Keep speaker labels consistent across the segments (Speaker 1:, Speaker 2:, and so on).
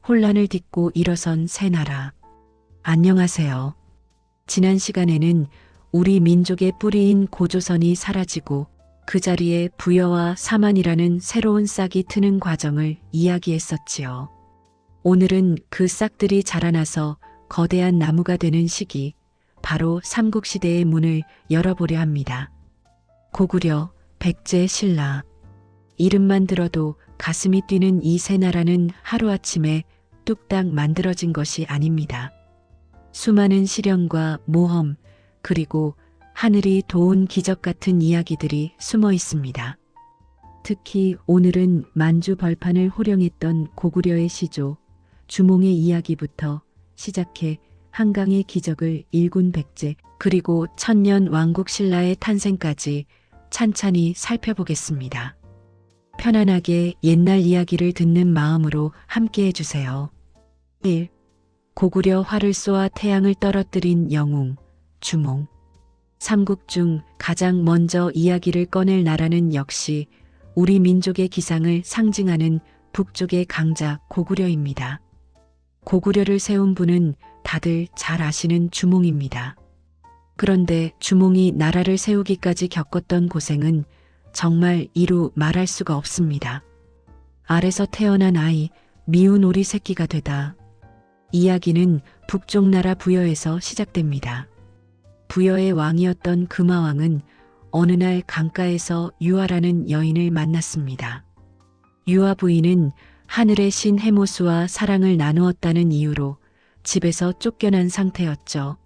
Speaker 1: 혼란을 딛고 일어선 새 나라. 안녕하세요. 지난 시간에는 우리 민족의 뿌리인 고조선이 사라지고 그 자리에 부여와 사만이라는 새로운 싹이 트는 과정을 이야기했었지요. 오늘은 그 싹들이 자라나서 거대한 나무가 되는 시기, 바로 삼국시대의 문을 열어보려 합니다. 고구려, 백제, 신라. 이름만 들어도 가슴이 뛰는 이 새 나라는 하루아침에 뚝딱 만들어진 것이 아닙니다. 수많은 시련과 모험, 그리고 하늘이 도운 기적 같은 이야기들이 숨어 있습니다. 특히 오늘은 만주 벌판을 호령했던 고구려의 시조, 주몽의 이야기부터 시작해 한강의 기적을 일군 백제, 그리고 천년 왕국 신라의 탄생까지 찬찬히 살펴보겠습니다. 편안하게 옛날 이야기를 듣는 마음으로 함께 해주세요. 1. 고구려 활을 쏘아 태양을 떨어뜨린 영웅, 주몽. 삼국 중 가장 먼저 이야기를 꺼낼 나라는 역시 우리 민족의 기상을 상징하는 북쪽의 강자 고구려입니다. 고구려를 세운 분은 다들 잘 아시는 주몽입니다. 그런데 주몽이 나라를 세우기까지 겪었던 고생은 정말 이루 말할 수가 없습니다. 알에서 태어난 아이, 미운 오리 새끼가 되다. 이야기는 북쪽 나라 부여에서 시작됩니다. 부여의 왕이었던 금화왕은 어느 날 강가에서 유아라는 여인을 만났습니다. 유아 부인은 하늘의 신 해모수와 사랑을 나누었다는 이유로 집에서 쫓겨난 상태였죠.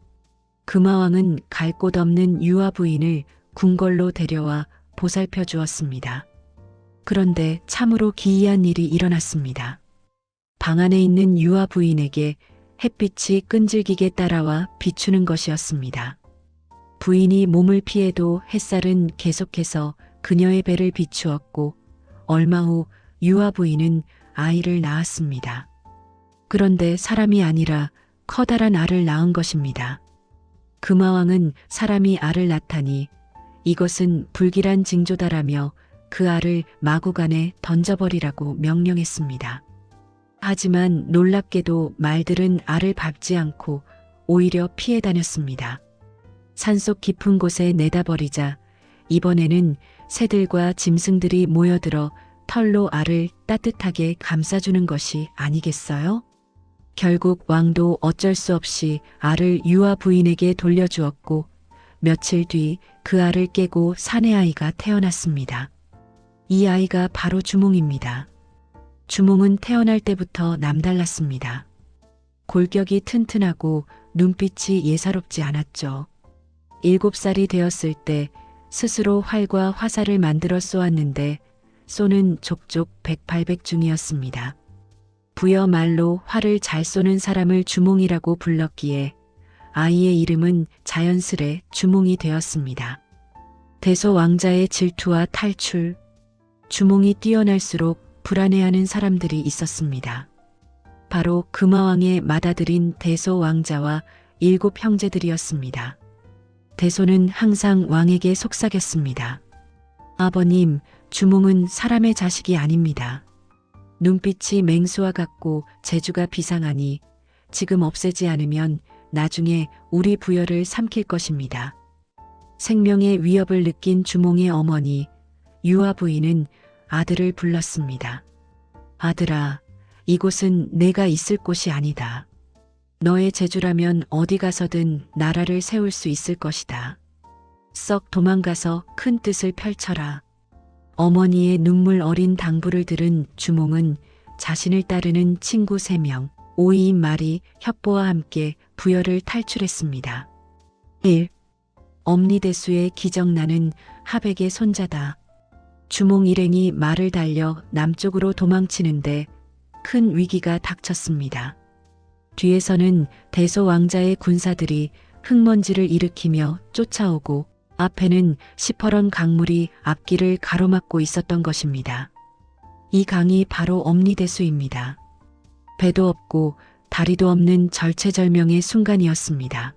Speaker 1: 금화왕은 갈 곳 없는 유아 부인을 궁궐로 데려와 보살펴 주었습니다. 그런데 참으로 기이한 일이 일어났습니다. 방 안에 있는 유아 부인에게 햇빛이 끈질기게 따라와 비추는 것이었습니다. 부인이 몸을 피해도 햇살은 계속해서 그녀의 배를 비추었고 얼마 후 유아 부인은 아이를 낳았습니다. 그런데 사람이 아니라 커다란 알을 낳은 것입니다. 금화왕은 사람이 알을 낳다니 이것은 불길한 징조다라며 그 알을 마구간에 던져버리라고 명령했습니다. 하지만 놀랍게도 말들은 알을 밟지 않고 오히려 피해 다녔습니다. 산속 깊은 곳에 내다버리자 이번에는 새들과 짐승들이 모여들어 털로 알을 따뜻하게 감싸주는 것이 아니겠어요? 결국 왕도 어쩔 수 없이 알을 유아 부인에게 돌려주었고 며칠 뒤 그 알을 깨고 사내 아이가 태어났습니다. 이 아이가 바로 주몽입니다. 주몽은 태어날 때부터 남달랐습니다. 골격이 튼튼하고 눈빛이 예사롭지 않았죠. 7살이 되었을 때 스스로 활과 화살을 만들어 쏘았는데 쏘는 족족 100~800중이었습니다. 부여 말로 활을 잘 쏘는 사람을 주몽이라고 불렀기에 아이의 이름은 자연스레 주몽이 되었습니다. 대소 왕자의 질투와 탈출, 주몽이 뛰어날수록 불안해하는 사람들이 있었습니다. 바로 금화왕의 맏아들인 대소 왕자와 7 형제들이었습니다. 대소는 항상 왕에게 속삭였습니다. 아버님, 주몽은 사람의 자식이 아닙니다. 눈빛이 맹수와 같고 재주가 비상하니 지금 없애지 않으면 나중에 우리 부여를 삼킬 것입니다. 생명의 위협을 느낀 주몽의 어머니 유아 부인은 아들을 불렀습니다. 아들아, 이곳은 내가 있을 곳이 아니다. 너의 재주라면 어디 가서든 나라를 세울 수 있을 것이다. 썩 도망가서 큰 뜻을 펼쳐라. 어머니의 눈물 어린 당부를 들은 주몽은 자신을 따르는 친구 3명, 오이인 말이 협보와 함께 부여를 탈출했습니다. 1. 엄니대수의 기적나는 하백의 손자다. 주몽 일행이 말을 달려 남쪽으로 도망치는데 큰 위기가 닥쳤습니다. 뒤에서는 대소 왕자의 군사들이 흙먼지를 일으키며 쫓아오고 앞에는 시퍼런 강물이 앞길을 가로막고 있었던 것입니다. 이 강이 바로 엄니대수입니다. 배도 없고 다리도 없는 절체절명의 순간이었습니다.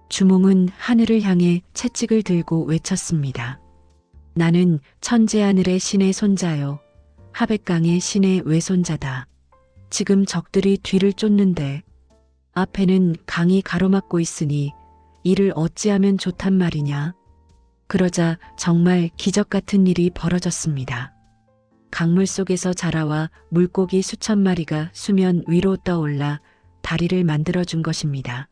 Speaker 1: 주몽은 하늘을 향해 채찍을 들고 외쳤습니다. 나는 천재하늘의 신의 손자요. 하백강의 신의 외손자다. 지금 적들이 뒤를 쫓는데 앞에는 강이 가로막고 있으니 이를 어찌하면 좋단 말이냐. 그러자 정말 기적 같은 일이 벌어졌습니다. 강물 속에서 자라와 물고기 수천 마리가 수면 위로 떠올라 다리를 만들어준 것입니다.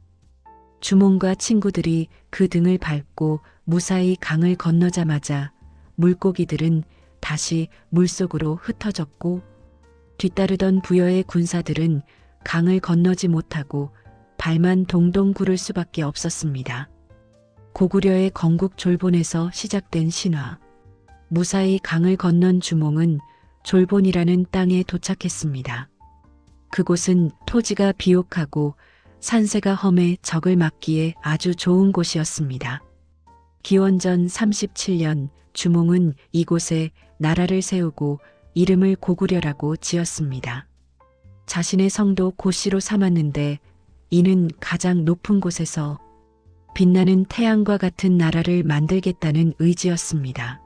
Speaker 1: 주몽과 친구들이 그 등을 밟고 무사히 강을 건너자마자 물고기들은 다시 물속으로 흩어졌고 뒤따르던 부여의 군사들은 강을 건너지 못하고 발만 동동 구를 수밖에 없었습니다. 고구려의 건국 졸본에서 시작된 신화. 무사히 강을 건넌 주몽은 졸본이라는 땅에 도착했습니다. 그곳은 토지가 비옥하고 산세가 험해 적을 막기에 아주 좋은 곳이었습니다. 기원전 37년 주몽은 이곳에 나라를 세우고 이름을 고구려라고 지었습니다. 자신의 성도 고씨로 삼았는데 이는 가장 높은 곳에서 빛나는 태양과 같은 나라를 만들겠다는 의지였습니다.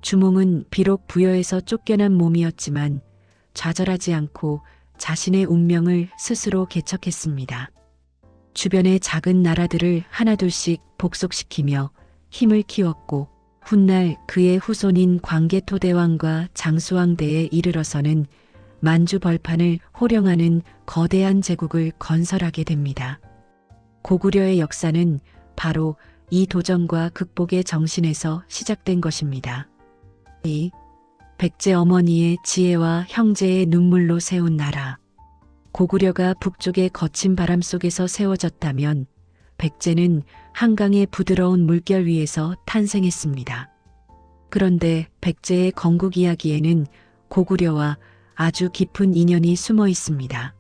Speaker 1: 주몽은 비록 부여에서 쫓겨난 몸이었지만 좌절하지 않고 자신의 운명을 스스로 개척했습니다. 주변의 작은 나라들을 하나둘씩 복속시키며 힘을 키웠고 훗날 그의 후손인 광개토대왕과 장수왕대에 이르러서는 만주 벌판을 호령하는 거대한 제국을 건설하게 됩니다. 고구려의 역사는 바로 이 도전과 극복의 정신에서 시작된 것입니다. 이 백제 어머니의 지혜와 형제의 눈물로 세운 나라. 고구려가 북쪽의 거친 바람 속에서 세워졌다면 백제는 한강의 부드러운 물결 위에서 탄생했습니다. 그런데 백제의 건국 이야기에는 고구려와 아주 깊은 인연이 숨어 있습니다.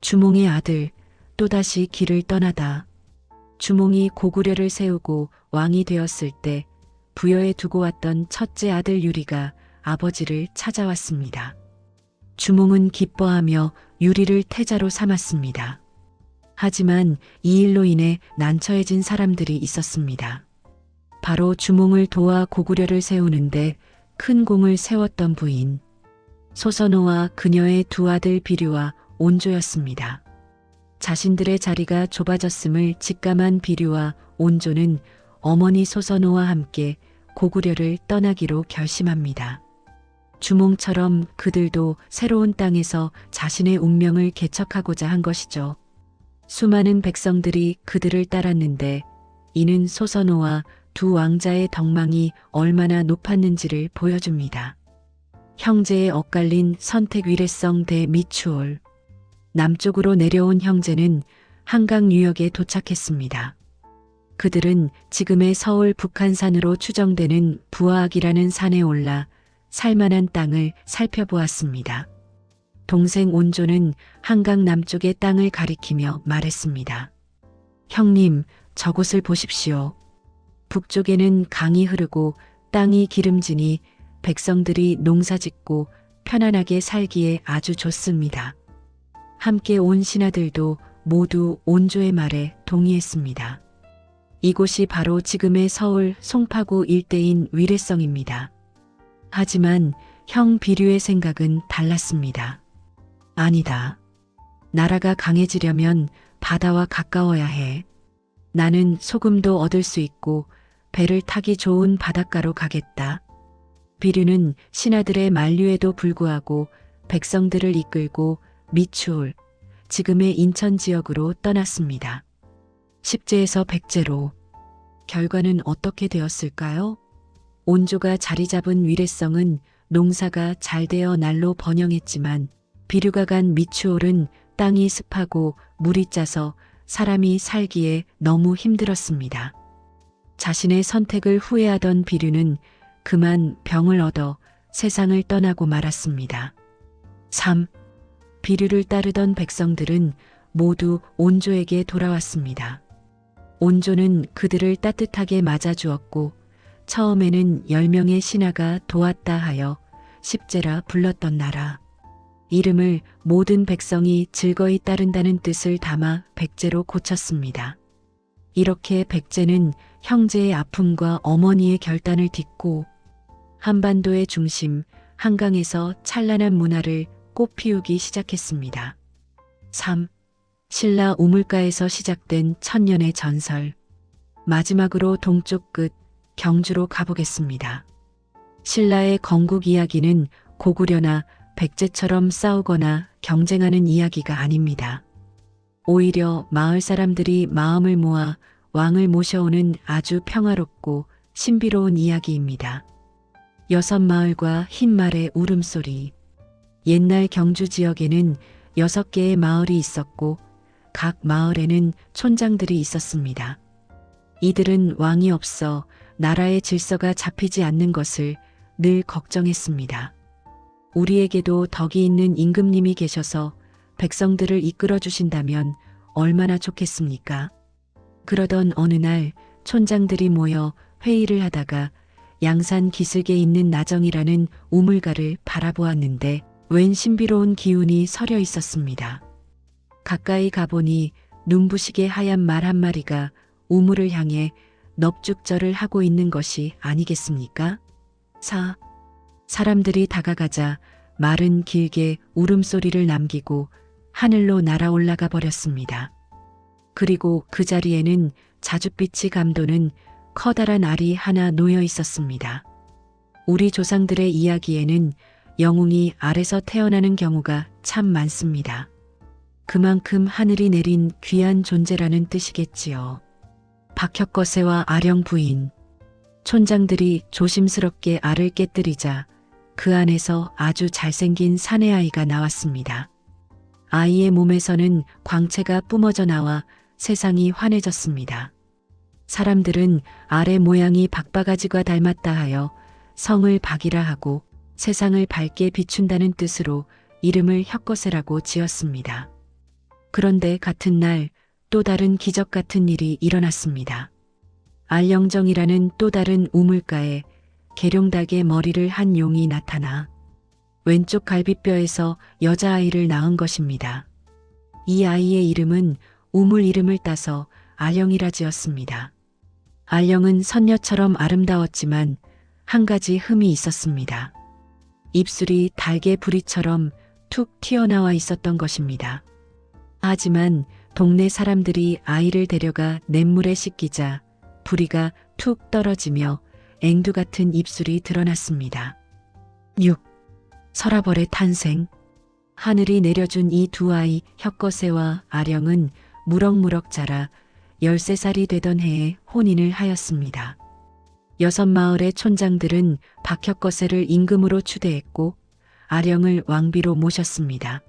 Speaker 1: 주몽의 아들 또다시 길을 떠나다. 주몽이 고구려를 세우고 왕이 되었을 때 부여에 두고 왔던 첫째 아들 유리가 아버지를 찾아왔습니다. 주몽은 기뻐하며 유리를 태자로 삼았습니다. 하지만 이 일로 인해 난처해진 사람들이 있었습니다. 바로 주몽을 도와 고구려를 세우는데 큰 공을 세웠던 부인 소선호와 그녀의 두 아들 비류와 온조였습니다. 자신들의 자리가 좁아졌음을 직감한 비류와 온조는 어머니 소선호와 함께 고구려를 떠나기로 결심합니다. 주몽처럼 그들도 새로운 땅에서 자신의 운명을 개척하고자 한 것이죠. 수많은 백성들이 그들을 따랐는데 이는 소선호와 두 왕자의 덕망이 얼마나 높았는지를 보여줍니다. 형제의 엇갈린 선택 위례성 대 미추홀. 남쪽으로 내려온 형제는 한강 유역에 도착했습니다. 그들은 지금의 서울 북한산으로 추정되는 부하악이라는 산에 올라 살만한 땅을 살펴보았습니다. 동생 온조는 한강 남쪽의 땅을 가리키며 말했습니다. 형님, 저곳을 보십시오. 북쪽에는 강이 흐르고 땅이 기름지니 백성들이 농사짓고 편안하게 살기에 아주 좋습니다. 함께 온 신하들도 모두 온조의 말에 동의했습니다. 이곳이 바로 지금의 서울 송파구 일대인 위례성입니다. 하지만 형 비류의 생각은 달랐습니다. 아니다. 나라가 강해지려면 바다와 가까워야 해. 나는 소금도 얻을 수 있고 배를 타기 좋은 바닷가로 가겠다. 비류는 신하들의 만류에도 불구하고 백성들을 이끌고 미추홀, 지금의 인천 지역으로 떠났습니다. 10제에서 100제로. 결과는 어떻게 되었을까요? 온조가 자리 잡은 위례성은 농사가 잘 되어 날로 번영했지만 비류가 간 미추홀은 땅이 습하고 물이 짜서 사람이 살기에 너무 힘들었습니다. 자신의 선택을 후회하던 비류는 그만 병을 얻어 세상을 떠나고 말았습니다. 3. 비류를 따르던 백성들은 모두 온조에게 돌아왔습니다. 온조는 그들을 따뜻하게 맞아주었고 처음에는 10명의 신하가 도왔다 하여 10제라 불렀던 나라. 이름을 모든 백성이 즐거이 따른다는 뜻을 담아 100제로 고쳤습니다. 이렇게 100제는 형제의 아픔과 어머니의 결단을 딛고 한반도의 중심 한강에서 찬란한 문화를 꽃 피우기 시작했습니다. 3. 신라 우물가에서 시작된 천년의 전설. 마지막으로 동쪽 끝 경주로 가보겠습니다. 신라의 건국 이야기는 고구려나 백제처럼 싸우거나 경쟁하는 이야기가 아닙니다. 오히려 마을 사람들이 마음을 모아 왕을 모셔오는 아주 평화롭고 신비로운 이야기입니다. 6마을과 흰말의 울음소리. 옛날 경주 지역에는 6개의 마을이 있었고 각 마을에는 촌장들이 있었습니다. 이들은 왕이 없어 나라의 질서가 잡히지 않는 것을 늘 걱정했습니다. 우리에게도 덕이 있는 임금님이 계셔서 백성들을 이끌어 주신다면 얼마나 좋겠습니까? 그러던 어느 날 촌장들이 모여 회의를 하다가 양산 기슭에 있는 나정이라는 우물가를 바라보았는데 웬 신비로운 기운이 서려 있었습니다. 가까이 가보니 눈부시게 하얀 말 한 마리가 우물을 향해 넙죽절을 하고 있는 것이 아니겠습니까? 사람들이 다가가자 말은 길게 울음소리를 남기고 하늘로 날아올라가 버렸습니다. 그리고 그 자리에는 자줏빛이 감도는 커다란 알이 하나 놓여 있었습니다. 우리 조상들의 이야기에는 영웅이 알에서 태어나는 경우가 참 많습니다. 그만큼 하늘이 내린 귀한 존재라는 뜻이겠지요. 박혁거세와 아령 부인. 촌장들이 조심스럽게 알을 깨뜨리자 그 안에서 아주 잘생긴 사내아이가 나왔습니다. 아이의 몸에서는 광채가 뿜어져 나와 세상이 환해졌습니다. 사람들은 알의 모양이 박바가지와 닮았다 하여 성을 박이라 하고 세상을 밝게 비춘다는 뜻으로 이름을 혁거세라고 지었습니다. 그런데 같은 날 또 다른 기적 같은 일이 일어났습니다. 알영정이라는 또 다른 우물가에 계룡닭의 머리를 한 용이 나타나 왼쪽 갈비뼈에서 여자아이를 낳은 것입니다. 이 아이의 이름은 우물 이름을 따서 알영이라 지었습니다. 알영은 선녀처럼 아름다웠지만 한 가지 흠이 있었습니다. 입술이 달개 부리처럼 툭 튀어나와 있었던 것입니다. 하지만 동네 사람들이 아이를 데려가 냇물에 씻기자 부리가 툭 떨어지며 앵두 같은 입술이 드러났습니다. 6. 서라벌의 탄생. 하늘이 내려준 이 두 아이 혁거세와 아령은 무럭무럭 자라 13살이 되던 해에 혼인을 하였습니다. 6마을의 촌장들은 박혁거세를 임금으로 추대했고 아령을 왕비로 모셨습니다.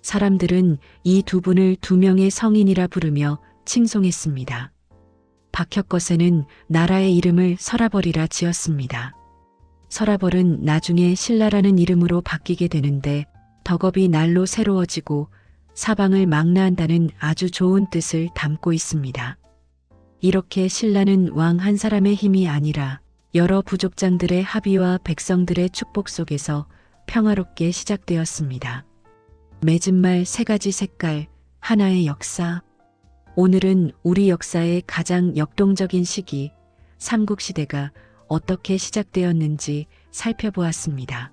Speaker 1: 사람들은 이 두 분을 2명의 성인이라 부르며 칭송했습니다. 박혁거세는 나라의 이름을 서라벌이라 지었습니다. 서라벌은 나중에 신라라는 이름으로 바뀌게 되는데 덕업이 날로 새로워지고 사방을 망라한다는 아주 좋은 뜻을 담고 있습니다. 이렇게 신라는 왕 한 사람의 힘이 아니라 여러 부족장들의 합의와 백성들의 축복 속에서 평화롭게 시작되었습니다. 맺은 말 3가지 색깔, 하나의 역사. 오늘은 우리 역사의 가장 역동적인 시기, 삼국시대가 어떻게 시작되었는지 살펴보았습니다.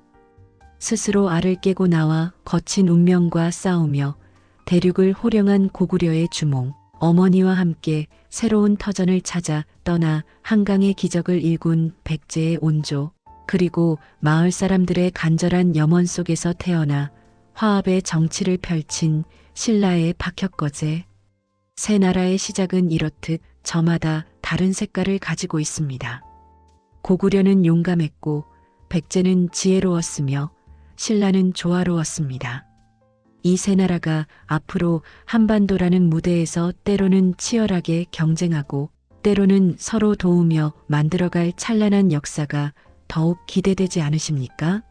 Speaker 1: 스스로 알을 깨고 나와 거친 운명과 싸우며 대륙을 호령한 고구려의 주몽, 어머니와 함께 새로운 터전을 찾아 떠나 한강의 기적을 일군 백제의 온조, 그리고 마을 사람들의 간절한 염원 속에서 태어나 화합의 정치를 펼친 신라의 박혁거제. 세 나라의 시작은 이렇듯 저마다 다른 색깔을 가지고 있습니다. 고구려는 용감했고 백제는 지혜로웠으며 신라는 조화로웠습니다. 이 세 나라가 앞으로 한반도라는 무대에서 때로는 치열하게 경쟁하고 때로는 서로 도우며 만들어갈 찬란한 역사가 더욱 기대되지 않으십니까?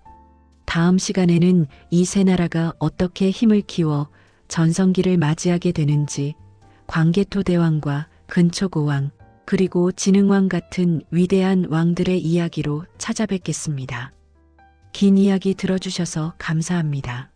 Speaker 1: 다음 시간에는 이 세 나라가 어떻게 힘을 키워 전성기를 맞이하게 되는지 광개토 대왕과 근초고왕 그리고 진흥왕 같은 위대한 왕들의 이야기로 찾아뵙겠습니다. 긴 이야기 들어주셔서 감사합니다.